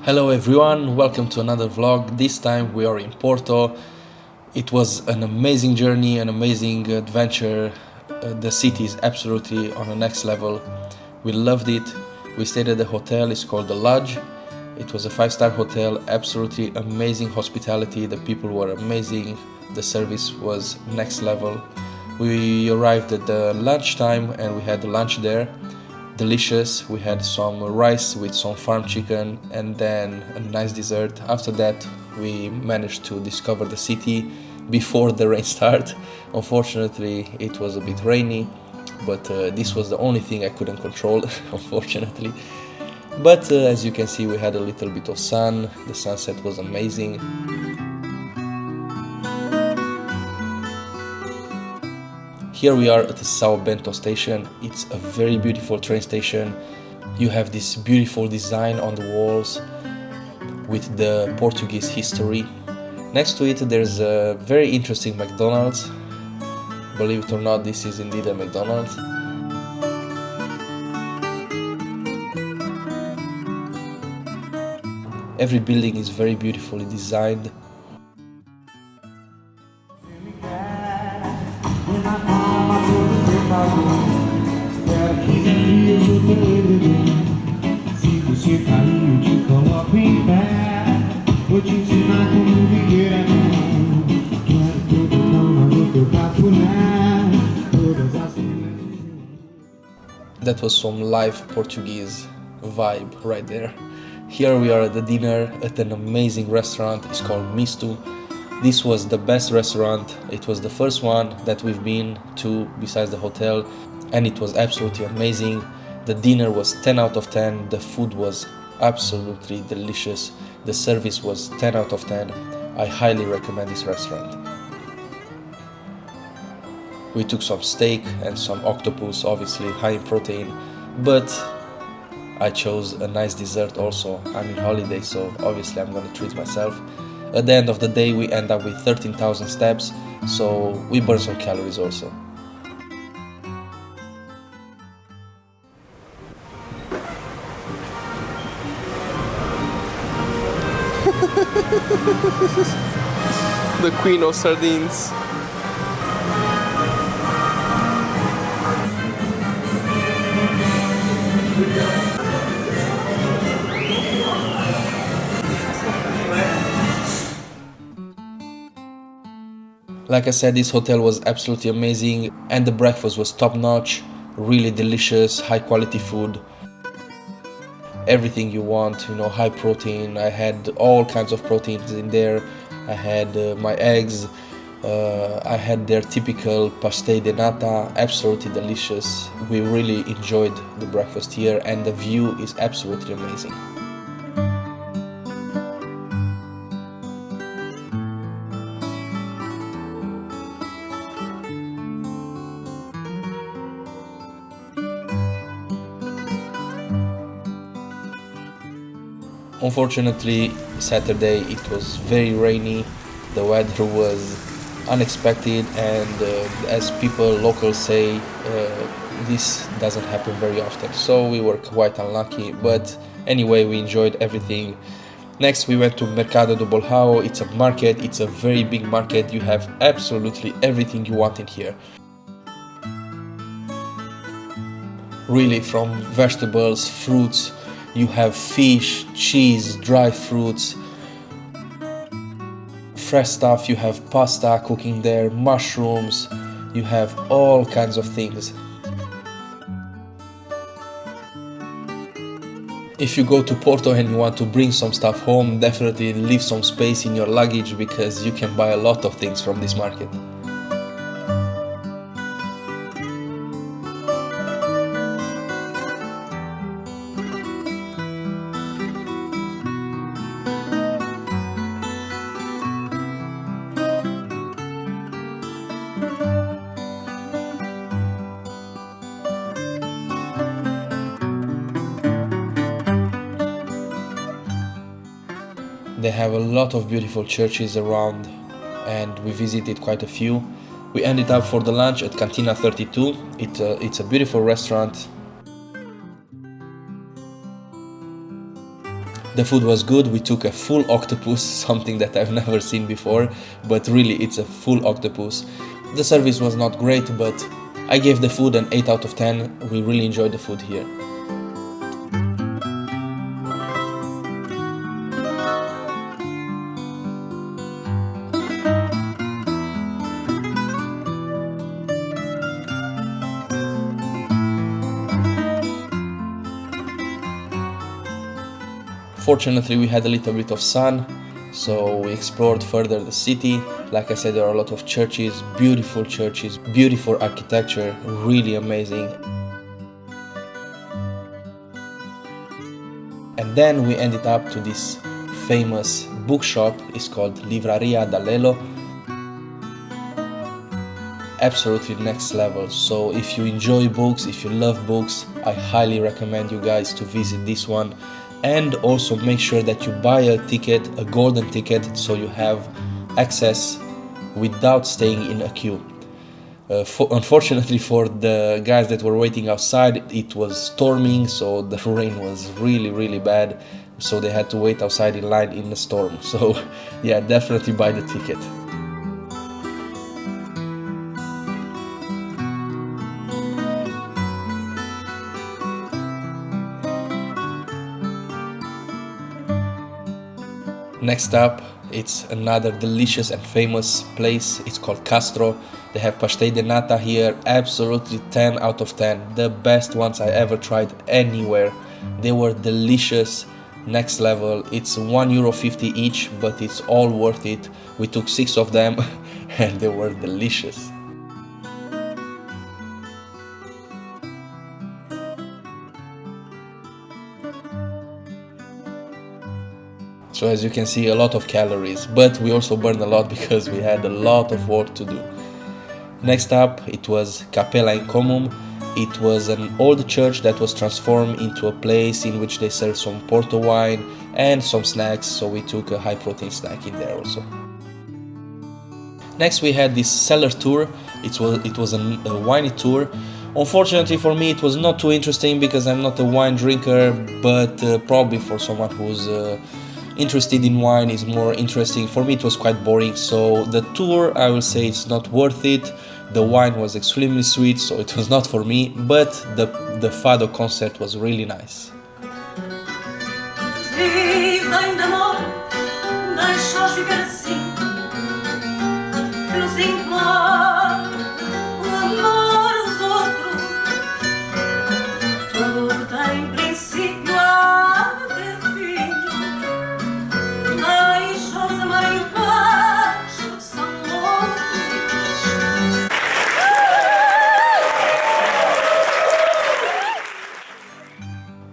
Hello everyone, welcome to another vlog. This time we are in Porto. It was an amazing journey, an amazing adventure. The city is absolutely on the next level. We loved it. We stayed at the hotel, it's called The Lodge. It was a 5-star hotel, absolutely amazing hospitality. The people were amazing. The service was next level. We arrived at the lunchtime and we had lunch there. Delicious. We had some rice with some farm chicken and then a nice dessert. After that we managed to discover the city before the rain started. Unfortunately it was a bit rainy, but this was the only thing I couldn't control unfortunately. But as you can see, we had a little bit of sun. The sunset was amazing. Here we are at the Tapabento station. It's a very beautiful train station. You have this beautiful design on the walls with the Portuguese history. Next to it there's a very interesting McDonald's. Believe it or not, this is indeed a McDonald's. Every building is very beautifully designed. That was some live Portuguese vibe right there. Here we are at the dinner at an amazing restaurant. It's called Mistu. This was the best restaurant. It was the first one that we've been to besides the hotel, and it was absolutely amazing. The dinner was 10 out of 10. The food was absolutely delicious. The service was 10 out of 10. I highly recommend this restaurant. We took some steak and some octopus, obviously high in protein, but I chose a nice dessert also. I'm in holiday, so obviously I'm gonna treat myself. At the end of the day we end up with 13,000 steps, so we burn some calories also. The queen of sardines. Like I said, this hotel was absolutely amazing and the breakfast was top notch, really delicious, high quality food. Everything you want, you know, high protein. I had all kinds of proteins in there. I had my eggs, I had their typical pastel de nata, absolutely delicious. We really enjoyed the breakfast here and the view is absolutely amazing. Unfortunately, Saturday it was very rainy, the weather was unexpected, and as people locals say, this doesn't happen very often, so we were quite unlucky, but anyway we enjoyed everything. Next we went to Mercado de Brau. It's a market, it's a very big market, you have absolutely everything you want in here. Really, from vegetables, fruits, you have fish, cheese, dry fruits, fresh stuff, you have pasta cooking there, mushrooms, you have all kinds of things. If you go to Porto and you want to bring some stuff home, definitely leave some space in your luggage because you can buy a lot of things from this market. They have a lot of beautiful churches around and we visited quite a few. We ended up for the lunch at Cantina 32. It's a beautiful restaurant. The food was good. We took a full octopus, something that I've never seen before, but really it's a full octopus. The service was not great, but I gave the food an 8 out of 10. We really enjoyed the food here. Fortunately, we had a little bit of sun, so we explored further the city. Like I said, there are a lot of churches, beautiful architecture, really amazing. And then we ended up to this famous bookshop. It's called Livraria D'Alelo. Absolutely next level. So if you enjoy books, if you love books, I highly recommend you guys to visit this one. And also make sure that you buy a ticket, a golden ticket, so you have access without staying in a queue. Unfortunately for the guys that were waiting outside, it was storming, so the rain was really bad, so they had to wait outside in line in the storm. So yeah, definitely buy the ticket. Next up, it's another delicious and famous place. It's called Castro. They have pastel de nata here, absolutely 10 out of 10. The best ones I ever tried anywhere. They were delicious, next level. It's €1.50 each, but it's all worth it. We took 6 of them and they were delicious. So as you can see, a lot of calories, but we also burned a lot because we had a lot of work to do. Next up, it was Capella in Comum. It was an old church that was transformed into a place in which they sell some Porto wine and some snacks, so we took a high protein snack in there also. Next we had this cellar tour. It was a winey tour. Unfortunately for me it was not too interesting because I'm not a wine drinker, but probably for someone who's interested in wine is more interesting. For me it was quite boring, so the tour, I will say, it's not worth it. The wine was extremely sweet, so it was not for me, but the fado concert was really nice.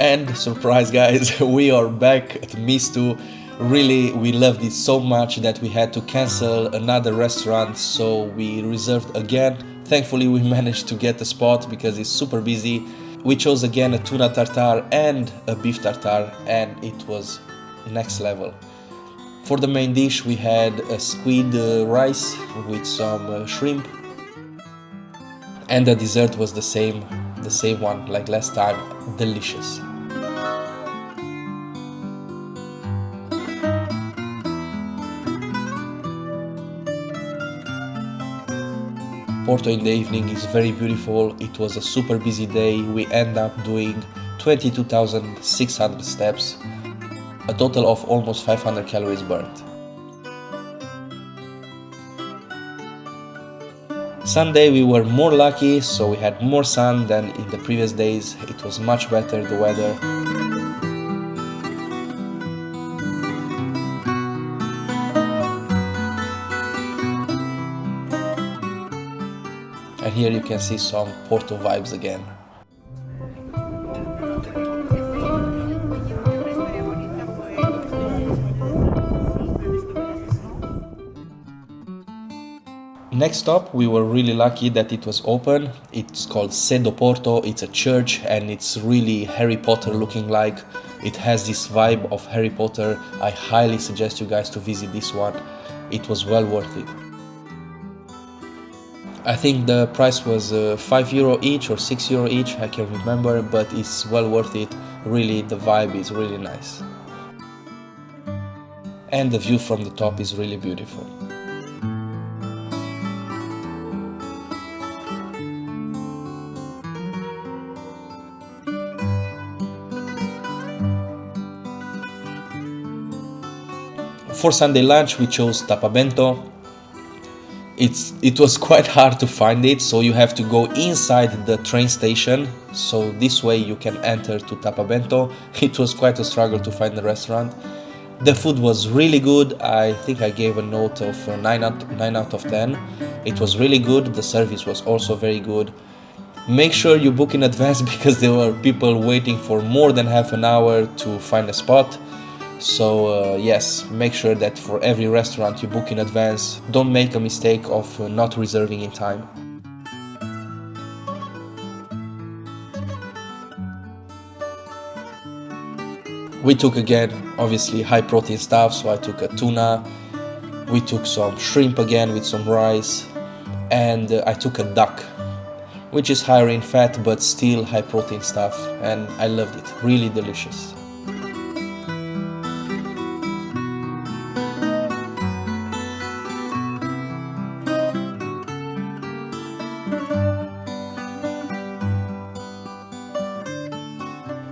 And surprise guys, we are back at Mistu. Really, we loved it so much that we had to cancel another restaurant, so we reserved again. Thankfully we managed to get a spot because it's super busy. We chose again a tuna tartare and a beef tartare, and it was next level. For the main dish we had a squid rice with some shrimp, and the dessert was the same one like last time. Delicious. Porto in the evening is very beautiful. It was a super busy day. We end up doing 22,600 steps, a total of almost 500 calories burnt. Sunday we were more lucky, so we had more sun than in the previous days. It was much better, the weather. And here you can see some Porto vibes again. Next stop, we were really lucky that it was open. It's called Cedo Porto. It's a church and it's really Harry Potter looking like. It has this vibe of Harry Potter. I highly suggest you guys to visit this one. It was well worth it. I think the price was €5 each or €6 each, I can't remember, but it's well worth it. Really, the vibe is really nice. and the view from the top is really beautiful. For Sunday lunch we chose Tapabento. It was quite hard to find it, so you have to go inside the train station, so this way you can enter to Tapabento. It was quite a struggle to find the restaurant. The food was really good. I think I gave a note of 9 out of 10. It was really good. The service was also very good. Make sure you book in advance because there were people waiting for more than half an hour to find a spot. So yes, make sure that for every restaurant you book in advance. Don't make a mistake of not reserving in time. We took again, obviously, high protein stuff, so I took a tuna. We took some shrimp again with some rice, and I took a duck, which is higher in fat but still high protein stuff, and I loved it. Really delicious.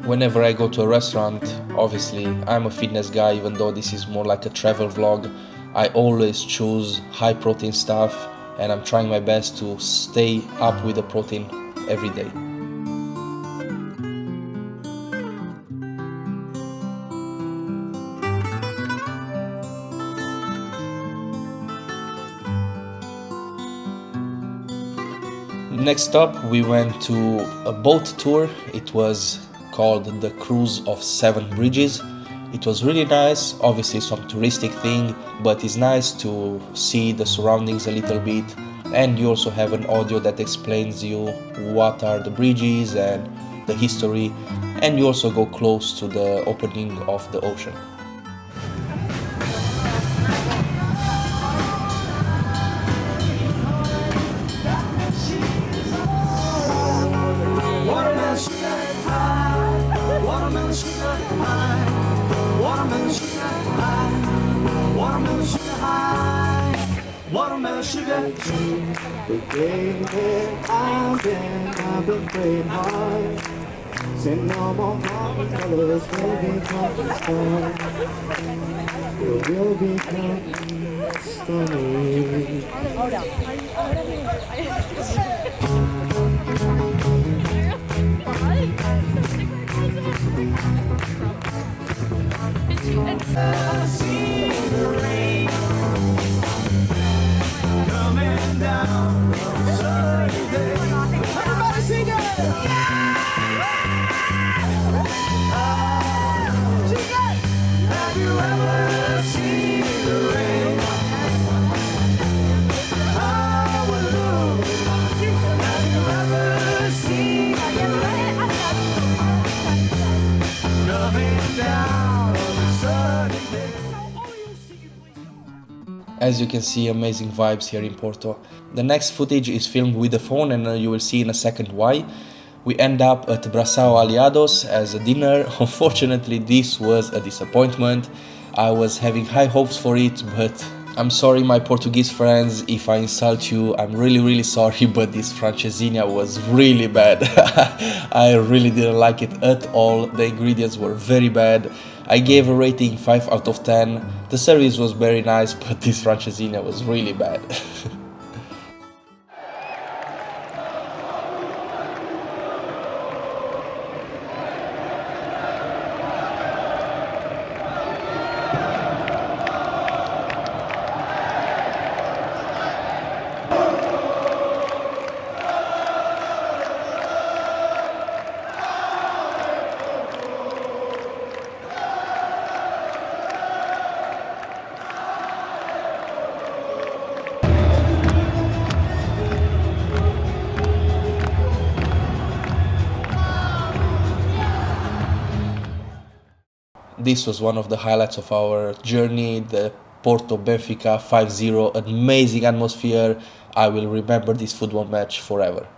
Whenever I go to a restaurant, obviously I'm a fitness guy, even though this is more like a travel vlog. I always choose high protein stuff, and I'm trying my best to stay up with the protein every day. Next stop, we went to a boat tour. It was called the Cruise of Seven Bridges. It was really nice, obviously some touristic thing, but it's nice to see the surroundings a little bit, and you also have an audio that explains you what are the bridges and the history, and you also go close to the opening of the ocean. Watermelon sugar. The day that I've been praying hard. Said no more coffee colors will become storm. It will become stormy. I see the rain coming down on a sunny day. Everybody sing it! Have you ever seen the rain? Hallelujah. Have you ever seen the rain coming down on a sunny day? As you can see, amazing vibes here in Porto. The next footage is filmed with the phone, and you will see in a second why. We end up at Brasa Aliados as a dinner. Unfortunately, this was a disappointment. I was having high hopes for it, but I'm sorry, my Portuguese friends, if I insult you. I'm really sorry, but this francesinha was really bad. I really didn't like it at all. The ingredients were very bad. I gave a rating 5 out of 10. The service was very nice, but this francesinha was really bad. This was one of the highlights of our journey, the Porto Benfica 5-0, amazing atmosphere. I will remember this football match forever.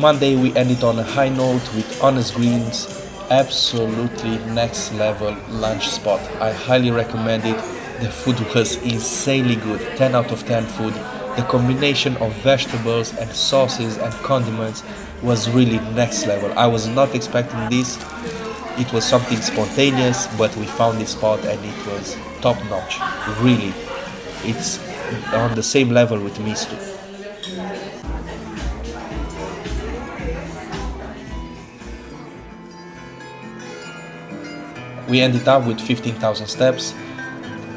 Monday we ended on a high note with honest greens, absolutely next level lunch spot. I highly recommend it. The food was insanely good, 10 out of 10 food. The combination of vegetables and sauces and condiments was really next level. I was not expecting this. It was something spontaneous, but we found this spot and it was top notch. Really, it's on the same level with Mistu. We ended up with 15,000 steps.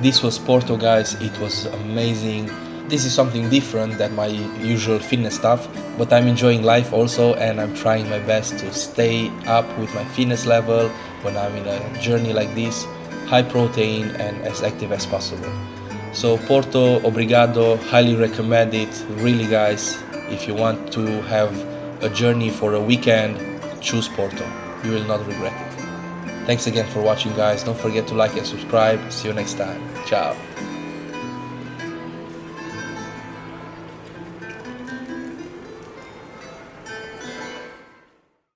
This was Porto, guys. It was amazing. This is something different than my usual fitness stuff, but I'm enjoying life also, and I'm trying my best to stay up with my fitness level when I'm in a journey like this, high protein and as active as possible. So Porto, obrigado, highly recommend it. Really, guys, if you want to have a journey for a weekend, choose Porto. You will not regret it. Thanks again for watching, guys. Don't forget to like and subscribe. See you next time. Ciao.